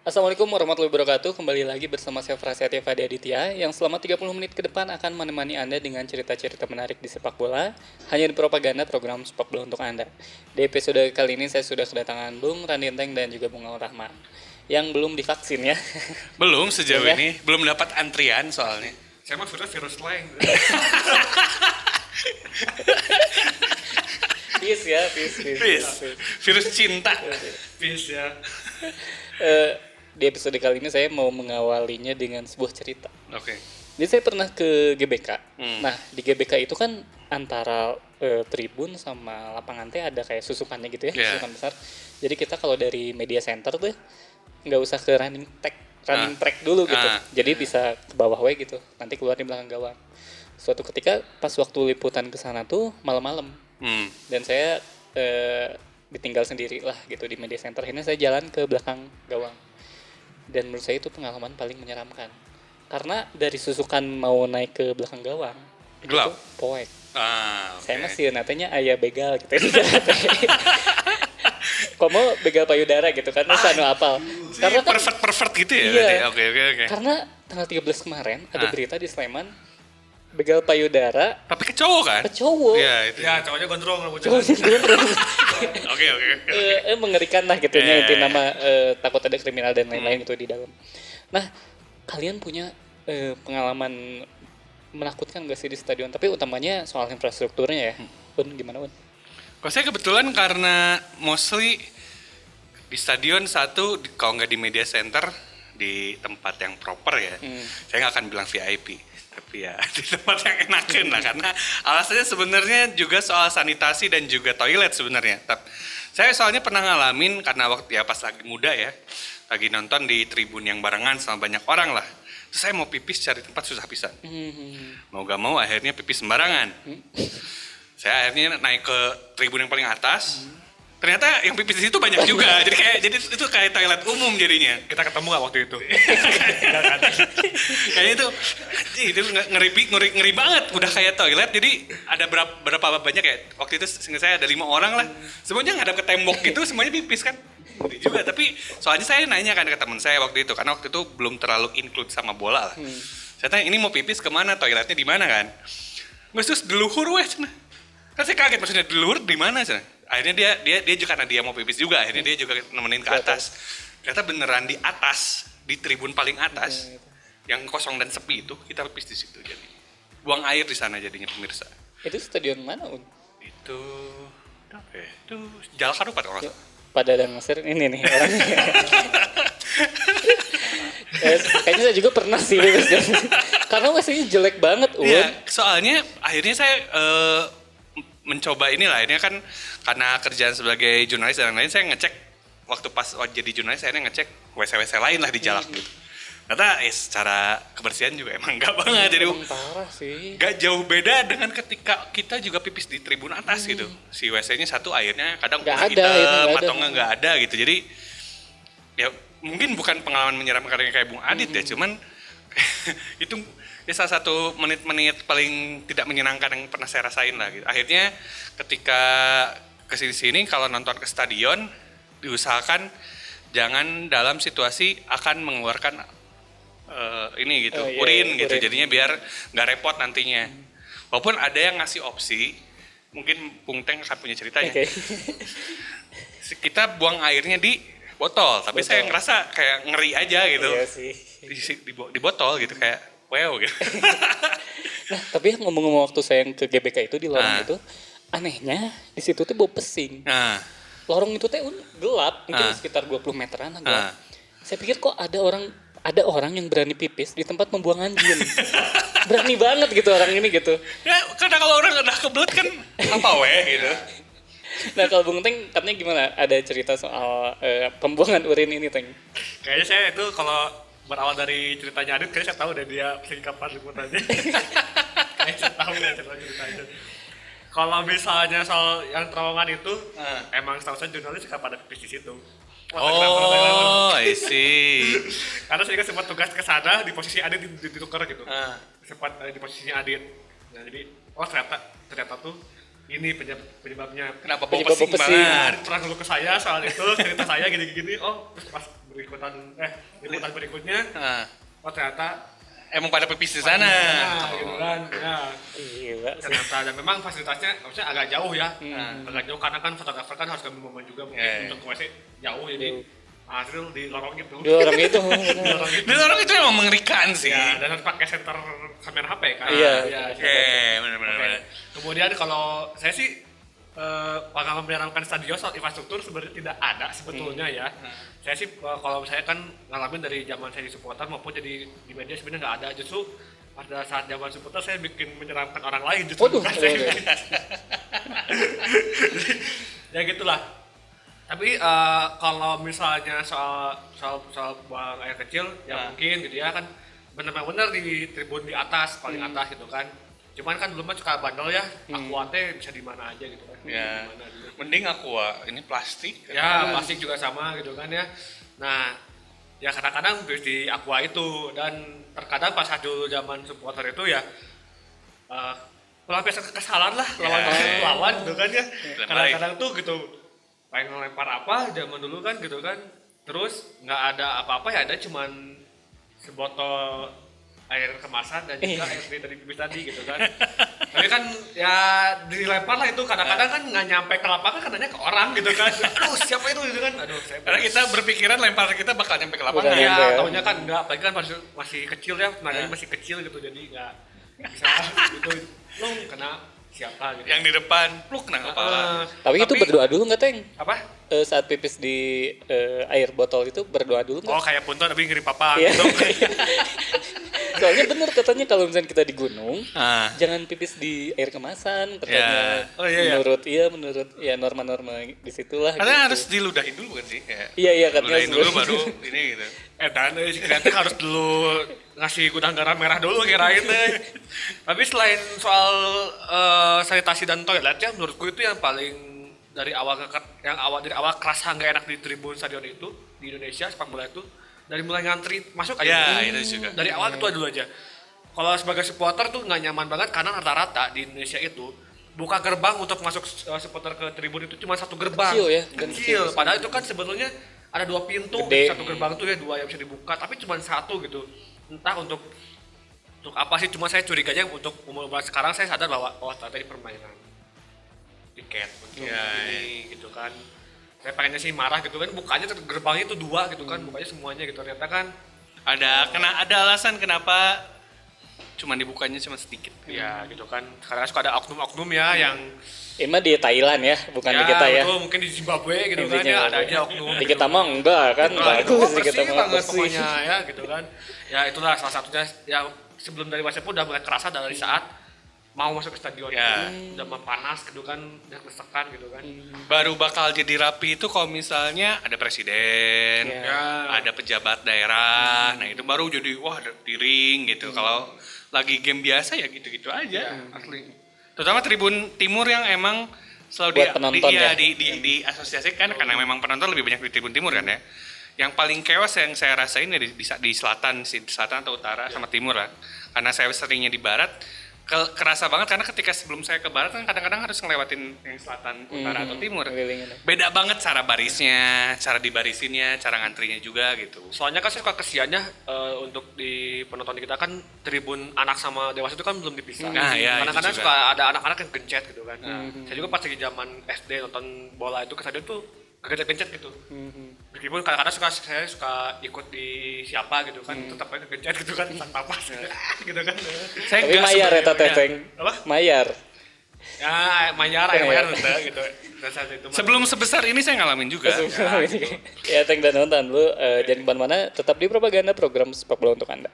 Assalamualaikum warahmatullahi wabarakatuh. Kembali lagi bersama saya Prasetya Fadi Aditya yang selama 30 menit ke depan akan menemani Anda dengan cerita-cerita menarik di sepak bola hanya di Propaganda, program sepak bola untuk Anda. Di episode kali ini saya sudah kedatangan Bung Randi Enteng dan juga Bung Aul Rahman yang belum divaksin ya. Belum sejauh Belum ya? ini, belum dapat antrian soalnya. Saya mah sudah virus lain. Peace ya, peace. Virus cinta. Peace ya. Di episode kali ini saya mau mengawalinya dengan sebuah cerita. Oke. Jadi saya pernah ke GBK. Hmm. Nah, di GBK itu kan antara tribun sama lapangan teh ada kayak susukannya gitu ya, Yeah. susukan besar. Jadi kita kalau dari media center tuh nggak usah ke running track dulu gitu. Jadi bisa ke bawah we gitu. Nanti keluar di belakang gawang. Suatu ketika pas waktu liputan ke sana tuh malam-malam dan saya ditinggal sendiri lah gitu di media center. Akhirnya saya jalan ke belakang gawang. Dan menurut saya itu pengalaman paling menyeramkan. Karena dari susukan mau naik ke belakang gawang, Gelap. itu poek. Oke. Saya masih natanya ayah begal gitu. Kok mau begal payudara gitu kan, masa anu apal. Karena kan pervert gitu ya iya. berarti? Oke. karena tanggal 13 kemarin ada Ah. berita di Sleman begal payudara Tapi ke cowok kan? ke cowok. Iya, itu. Ya, cowoknya gondrong rambutnya. Cowoknya gondrong. Oke. Mengerikan lah gitu nya Iya. inti nama takut ada kriminal dan lain-lain gitu di dalam. Nah, kalian punya pengalaman menakutkan gak sih di stadion? Tapi utamanya soal infrastrukturnya ya. Un, gimana Un? Kalau saya kebetulan karena mostly di stadion satu, kalau nggak di media center, di tempat yang proper ya. Saya nggak akan bilang VIP. Tapi ya di tempat yang enakan lah, karena alasannya sebenarnya juga soal sanitasi dan juga toilet sebenarnya. Saya soalnya pernah ngalamin karena waktu ya pas lagi muda ya, lagi nonton di tribun yang barengan sama banyak orang lah. Terus saya mau pipis cari tempat susah pisan. Mau gak mau akhirnya pipis sembarangan. Saya akhirnya naik ke tribun yang paling atas. Ternyata yang pipis di situ banyak juga. jadi itu kayak toilet umum jadinya. Kita ketemu gak waktu itu? Kayaknya itu ngeri banget, udah kayak toilet. Jadi ada berapa banyak ya, waktu itu seingat saya ada 5 orang lah, semuanya ngadap ke tembok gitu, semuanya pipis kan. Ngeri juga. Tapi soalnya saya nanya kan ke teman saya waktu itu, karena waktu itu belum terlalu include sama bola lah. Saya tanya, ini mau pipis kemana, toiletnya di mana kan? Nggak, terus di luhur weh cina. Kan saya kaget, maksudnya di luhur di mana cina? Akhirnya dia juga karena dia mau pipis juga, akhirnya dia juga nemenin ke atas. Ternyata beneran di atas, di tribun paling atas, yang kosong dan sepi itu, kita pipis di situ jadi. Buang air di sana jadinya pemirsa. Itu stadion mana Un? Itu apa ya? Itu Jalan Karupat kalau nggak salah. Pada dan Mesir ini nih orangnya. Kayaknya saya juga pernah sih bebas karena WC-nya jelek banget Un. Iya, soalnya akhirnya saya mencoba inilah, akhirnya kan karena kerjaan sebagai jurnalis dan lain-lain, saya ngecek waktu pas jadi jurnalis, akhirnya ngecek WC lain lah di Jalak gitu. Ternyata secara kebersihan juga emang enggak banget, jadi Parah sih. gak jauh beda dengan ketika kita juga pipis di tribun atas gitu. Si WC-nya satu airnya kadang Nggak udah ada, airnya hitam nggak atau ada. nggak ada gitu. Jadi ya mungkin bukan pengalaman menyeramkan kayak Bung Adit ya, cuman itu ya salah satu menit-menit paling tidak menyenangkan yang pernah saya rasain lah gitu. Akhirnya ketika kesini-sini kalau nonton ke stadion diusahakan jangan dalam situasi akan mengeluarkan ini gitu, Oh, iya, urin gitu, urin. jadinya biar nggak repot nantinya. Walaupun ada yang ngasih opsi, mungkin Bung Teng akan punya ceritanya. Oke. Kita buang airnya di botol, tapi Botol. saya ngerasa kayak ngeri aja gitu. Iya sih. Di botol gitu, kayak wow gitu. Nah, tapi ngomong-ngomong waktu saya yang ke GBK itu di lorong Ah. itu, anehnya di situ tuh bau pesing. Nah, Lorong itu teh gelap, mungkin Ah. sekitar 20 meteran lah Ah. gelap. Saya pikir kok ada orang yang berani pipis di tempat pembuangan jin. Berani banget gitu orang ini gitu. ya karena kalau orang udah kebelet kan apa weh gitu. Nah, kalau Bung Teng katanya gimana? Ada cerita soal pembuangan urin ini, Teng? Kayaknya saya itu kalau berawal dari ceritanya Adit, kayaknya saya tahu deh dia sering kapan liputannya. Kayaknya saya tahu deh ceritanya. Kalau misalnya soal yang terowongan itu, emang setahu saya jurnalis suka pada pipis di situ. Oh, I see. Karena saya kan sempat tugas ke sana di posisi Adit ditukar gitu. Ah. Sempat di posisinya Adit. Nah, jadi ternyata tuh ini penyebabnya. Kenapa bau Penyebab pesing bau pesing. banget? Adit pernah dulu ke saya soal itu, cerita saya gini-gini. Oh, terus pas liputan berikutnya oh ternyata emang pada pipis di sana. Gitu kan. Ya. Gila sih. Ternyata dan memang fasilitasnya maksudnya agak jauh ya. Agak jauh karena kan fotografer kan harus ngambil momen juga mungkin untuk ke WC jauh jadi hasil di lorong itu. Di orang itu. Di lorong itu emang mengerikan sih. Ya, dan harus pakai senter kamera HP kan. Iya. Benar-benar. Kemudian kalau saya sih pengalaman menyeramkan stadion soal infrastruktur sebenarnya tidak ada sebetulnya ya. Saya sih kalau saya kan ngalamin dari zaman saya di supporter maupun jadi di media sebenarnya nggak ada, justru pada saat zaman supporter saya bikin menyeramkan orang lain justru. Bukan saya. Ya gitulah. Tapi kalau misalnya soal buang air kecil ya mungkin gitu ya kan benar-benar di tribun di atas paling atas gitu kan. Cuman kan belum suka bandel ya, aqua teh bisa di mana aja gitu kan. Ya. Mending aqua, ini plastik. Ya, plastik juga sama gitu kan ya. Nah, ya kadang-kadang di aqua itu dan terkadang pas dulu zaman supporter itu ya pelampiasan kekesalan lah lawan gitu kan ya. Kadang-kadang tuh gitu pengen ngelempar apa zaman dulu kan gitu kan. Terus nggak ada apa-apa ya ada cuman sebotol air kemasan dan juga air dari pipis tadi gitu kan. Tapi kan ya dilempar lah itu kadang-kadang kan nggak nyampe ke lapangan katanya ke orang gitu kan. Aduh siapa itu gitu kan. Aduh saya karena kita berpikiran lempar kita bakal nyampe ke lapangan. Ya taunya kan enggak, apalagi kan masih kecil ya, tenaganya masih kecil gitu jadi nggak bisa gitu. Lu kena siapa gitu. Yang di depan pluk kena kepala. Tapi itu berdoa dulu nggak Teng? Apa? Saat pipis di air botol itu berdoa dulu nggak? Oh kayak punten tapi ngirim papa Iya. gitu. Soalnya bener katanya kalau misalnya kita di gunung, jangan pipis di air kemasan katanya. Oh, iya. Menurut ya norma-norma disitulah. Karena gitu. harus diludahin dulu kan sih. Iya katanya. Ludahin dulu baru ini gitu. Dan ternyata harus dulu ngasih gudang garam merah dulu kirain deh. Tapi selain soal sanitasi dan toilet ya menurutku itu yang paling dari awal kerasa nggak enak di tribun stadion itu di Indonesia sepak bola itu dari mulai ngantri masuk aja itu juga. dari awal itu dulu aja. Kalau sebagai supporter tuh nggak nyaman banget karena rata-rata di Indonesia itu buka gerbang untuk masuk supporter ke tribun itu cuma satu gerbang. Kecil ya. Kecil. Padahal itu kan sebetulnya ada 2 pintu, Gede. satu gerbang tuh ya 2 yang bisa dibuka tapi cuma satu gitu. Entah untuk apa sih, cuma saya curiganya untuk umur sekarang saya sadar bahwa ternyata ini permainan tiket untuk ini gitu kan. Saya pengennya sih marah gitu kan, bukanya gerbangnya itu 2 gitu kan, bukanya semuanya gitu. Ternyata kan ada alasan kenapa cuma dibukanya cuma sedikit. Ya gitu kan. Karena suka ada oknum-oknum ya yang Ini mah di Thailand ya, bukan di kita ya. betul, mungkin di Zimbabwe gitu kan Intinya ya, ada aja oknum. Di kita mah enggak kan, bagus di kita mah banget bersih. pokoknya ya gitu kan. Ya itulah salah satunya yang sebelum dari WhatsApp pun udah mulai kerasa dari saat mau masuk ke stadion udah panas gitu kan, udah kesekan gitu kan. Baru bakal jadi rapi itu kalau misalnya ada presiden, ada pejabat daerah, nah itu baru jadi wah di ring gitu. Kalau lagi game biasa ya gitu-gitu aja, asli. Terutama tribun timur yang emang selalu Buat penonton ya. di asosiasikan karena memang penonton lebih banyak di tribun timur kan ya. Yang paling chaos yang saya rasain ya di selatan atau utara sama timur lah. Karena saya seringnya di barat. Kerasa banget karena ketika sebelum saya ke barat kan kadang-kadang harus ngelewatin yang selatan, utara atau timur. Beda banget cara barisnya, cara dibarisinnya, cara ngantrinya juga gitu. Soalnya kan saya suka kesiannya untuk di penonton kita kan tribun anak sama dewasa itu kan belum dipisah. Ya, kadang-kadang suka ada anak-anak yang gencet gitu kan. Saya juga pas lagi zaman SD nonton bola itu ke stadion tuh kegencet-gencet gitu. Meskipun kadang-kadang saya suka ikut di siapa gitu kan, tetap aja kegencet gitu kan tanpa pas gitu kan. Tapi mayar ya Teteng. Apa? Mayar. Ya, mayar udah gitu. Sebelum sebesar ini saya ngalamin juga. Ya Teng dan nonton lu jangan kemana-mana, tetap di Propaganda, program sepak bola untuk Anda.